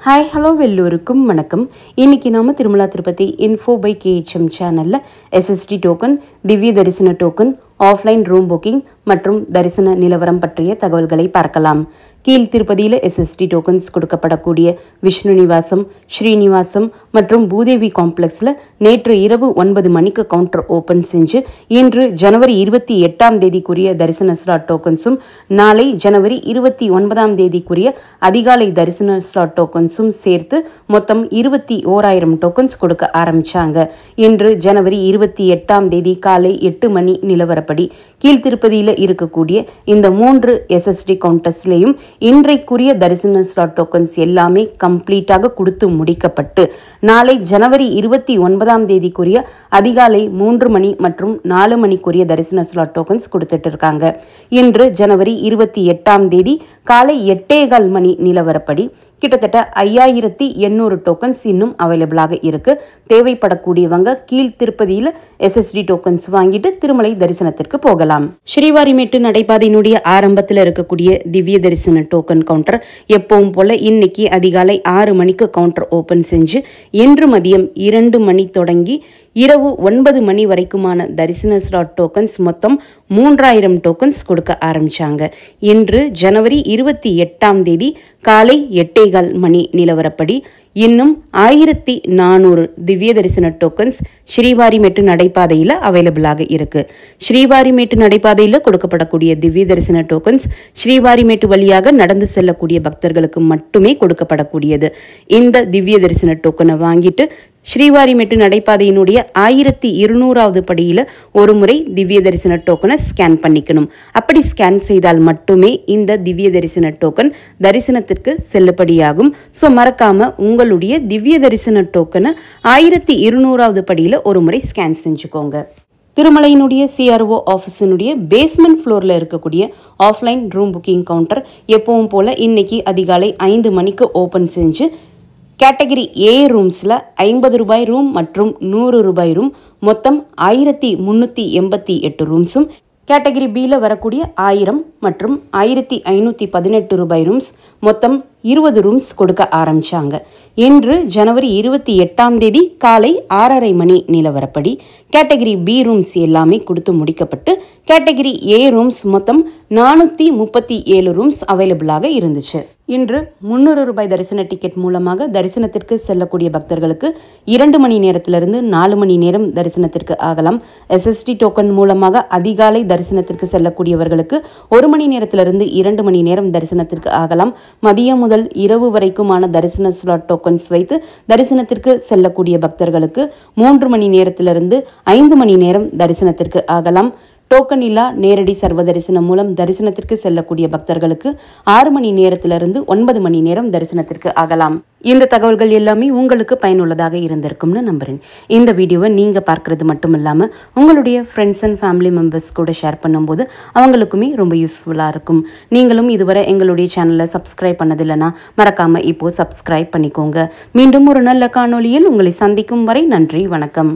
Hi hello எல்லோருக்கும் வணக்கம். இன்றைக்கி நாம் Tirumala Tirupati info by KHM சேனலில் SST டோக்கன், திவ்ய தரிசன டோக்கன், ஆஃப்லைன் ரூம் புக்கிங் மற்றும் தரிசன நிலவரம் பற்றிய தகவல்களை பார்க்கலாம். கீழ் திருப்பதியில் SST டோக்கன்ஸ் கொடுக்கப்படக்கூடிய விஷ்ணு நிவாசம், ஸ்ரீனிவாசம் மற்றும் பூதேவி காம்ப்ளெக்ஸில் நேற்று இரவு 9 மணிக்கு கவுண்டர் ஓப்பன் செஞ்சு இன்று ஜனவரி 28ஆம் தேதிக்குரிய தரிசன ஸ்லாட் டோக்கன்ஸும் நாளை ஜனவரி 29ஆம் தேதிக்குரிய அதிகாலை தரிசன ஸ்லாட் டோக்கன்ஸும் சேர்த்து மொத்தம் 21,000 டோக்கன்ஸ் கொடுக்க ஆரம்பிச்சாங்க. இன்று ஜனவரி 28ஆம் தேதி காலை 8 மணி நிலவரப்படி கீழ்த்திருப்பதியில் இருக்கக்கூடிய இந்த 3 SST கவுண்டர்ஸ்லேயும் இன்றைக்குரிய தரிசன ஸ்லாட் டோக்கன்ஸ் எல்லாமே கம்ப்ளீட்டாக கொடுத்து முடிக்கப்பட்டு நாளை ஜனவரி 29ஆம் தேதிக்குரிய அதிகாலை 3 மணி மற்றும் 4 மணிக்குரிய தரிசன ஸ்லாட் டோக்கன்ஸ் கொடுத்துட்டு இருக்காங்க. இன்று ஜனவரி 28ஆம் தேதி காலை 8:15 மணி நிலவரப்படி கிட்டத்தட்ட 5,800 டோக்கன்ஸ் இன்னும் அவைலபிளாக இருக்கு. தேவைப்படக்கூடியவங்க கீழ் திருப்பதியில் SST டோக்கன்ஸ் வாங்கிட்டு திருமலை தரிசனத்திற்கு போகலாம். ஸ்ரீவாரிமேட்டு நடைபாதையினுடைய ஆரம்பத்தில் இருக்கக்கூடிய திவ்ய தரிசன டோக்கன் கவுண்டர் எப்பவும் போல இன்னைக்கு அதிகாலை 6 மணிக்கு கவுண்டர் ஓப்பன் செஞ்சு இன்று மதியம் 2 மணி தொடங்கி இரவு 9 மணி வரைக்குமான தரிசன ஸ்லாட் டோக்கன்ஸ் மொத்தம் 3,000 டோக்கன்ஸ் கொடுக்க ஆரம்பிச்சாங்க. இன்று ஜனவரி 28ஆம் தேதி காலை 8:15 மணி நிலவரப்படி இன்னும் 1,400 திவ்ய தரிசன டோக்கன்ஸ் ஸ்ரீவாரிமேட்டு நடைபாதையில் அவைலபிளாக இருக்கு. ஸ்ரீவாரிமேட்டு நடைபாதையில் கொடுக்கப்படக்கூடிய திவ்ய தரிசன டோக்கன்ஸ் ஸ்ரீவாரிமேட்டு வழியாக நடந்து செல்லக்கூடிய பக்தர்களுக்கு மட்டுமே கொடுக்கப்படக்கூடியது. இந்த திவ்ய தரிசன டோக்கனை வாங்கிட்டு ஸ்ரீவாரிமேட்டு நடைபாதையினுடைய 1,200ஆவது படியில் ஒரு முறை திவ்ய தரிசன டோக்கனை ஸ்கேன் பண்ணிக்கணும். அப்படி ஸ்கேன் செய்தால் மட்டுமே இந்த திவ்ய தரிசன டோக்கன் தரிசனத்திற்கு செல்லுபடியாகும். ஸோ மறக்காம உங்களுடைய திவ்ய தரிசன டோக்கனை 1,200ஆவது படியில் ஒரு முறை ஸ்கேன் செஞ்சுக்கோங்க. திருமலையினுடைய CRO ஆஃபீஸினுடைய பேஸ்மெண்ட் ஃப்ளோரில் இருக்கக்கூடிய ஆஃப்லைன் ரூம் புக்கிங் கவுண்டர் எப்பவும் போல் இன்னைக்கு அதிகாலை 5 மணிக்கு ஓப்பன் செஞ்சு கேட்டகரி A ரூம்ஸில் 50 ரூபாய் ரூம் மற்றும் 100 ரூபாய் ரூம் மொத்தம் 1,388 ரூம்ஸும், கேட்டகரி Bயில் வரக்கூடிய 1000 மற்றும் 1,518 ரூபாய் ரூம்ஸ் மொத்தம் 20 ரூம்ஸ் கொடுக்க ஆரம்பிச்சாங்க. இன்று ஜனவரி 28ஆம் தேதி காலை 6:30 மணி நிலவரப்படி கேட்டகரி B ரூம்ஸ் எல்லாமே கொடுத்து முடிக்கப்பட்டு கேட்டகரி A ரூம்ஸ் மொத்தம் 437 ரூம்ஸ் அவைலபிளாக இருந்துச்சு. இன்று 300 ரூபாய் தரிசன டிக்கெட் மூலமாக தரிசனத்திற்கு செல்லக்கூடிய பக்தர்களுக்கு 2 மணி நேரத்திலிருந்து 4 மணி நேரம் தரிசனத்திற்கு ஆகலாம். SST டோக்கன் மூலமாக அதிகாலை தரிசனத்திற்கு செல்லக்கூடியவர்களுக்கு 1 மணி நேரத்திலிருந்து 2 மணி நேரம் தரிசனத்திற்கு ஆகலாம். மதியம் முதல் இரவு வரைக்குமான தரிசன ஸ்லாட் டோக்கன்ஸ் வைத்து தரிசனத்திற்கு செல்லக்கூடிய பக்தர்களுக்கு 3 மணி நேரத்திலிருந்து 5 மணி நேரம் தரிசனத்திற்கு ஆகலாம். டோக்கன் இல்லா நேரடி சர்வ தரிசனம் மூலம் தரிசனத்திற்கு செல்லக்கூடிய பக்தர்களுக்கு 6 மணி நேரத்திலிருந்து 9 மணி நேரம் தரிசனத்திற்கு ஆகலாம். இந்த தகவல்கள் எல்லாமே உங்களுக்கு பயனுள்ளதாக இருந்திருக்கும்னு நம்புறேன். இந்த வீடியோவை நீங்கள் பார்க்கறது மட்டும் இல்லாமல் உங்களுடைய ஃப்ரெண்ட்ஸ் அண்ட் ஃபேமிலி மெம்பர்ஸ் கூட ஷேர் பண்ணும்போது அவங்களுக்குமே ரொம்ப யூஸ்ஃபுல்லாக இருக்கும். நீங்களும் இதுவரை எங்களுடைய சேனலை சப்ஸ்கிரைப் பண்ணதில்லைன்னா மறக்காமல் இப்போது சப்ஸ்கிரைப் பண்ணிக்கோங்க. மீண்டும் ஒரு நல்ல காணொளியில் உங்களை சந்திக்கும் வரை நன்றி, வணக்கம்.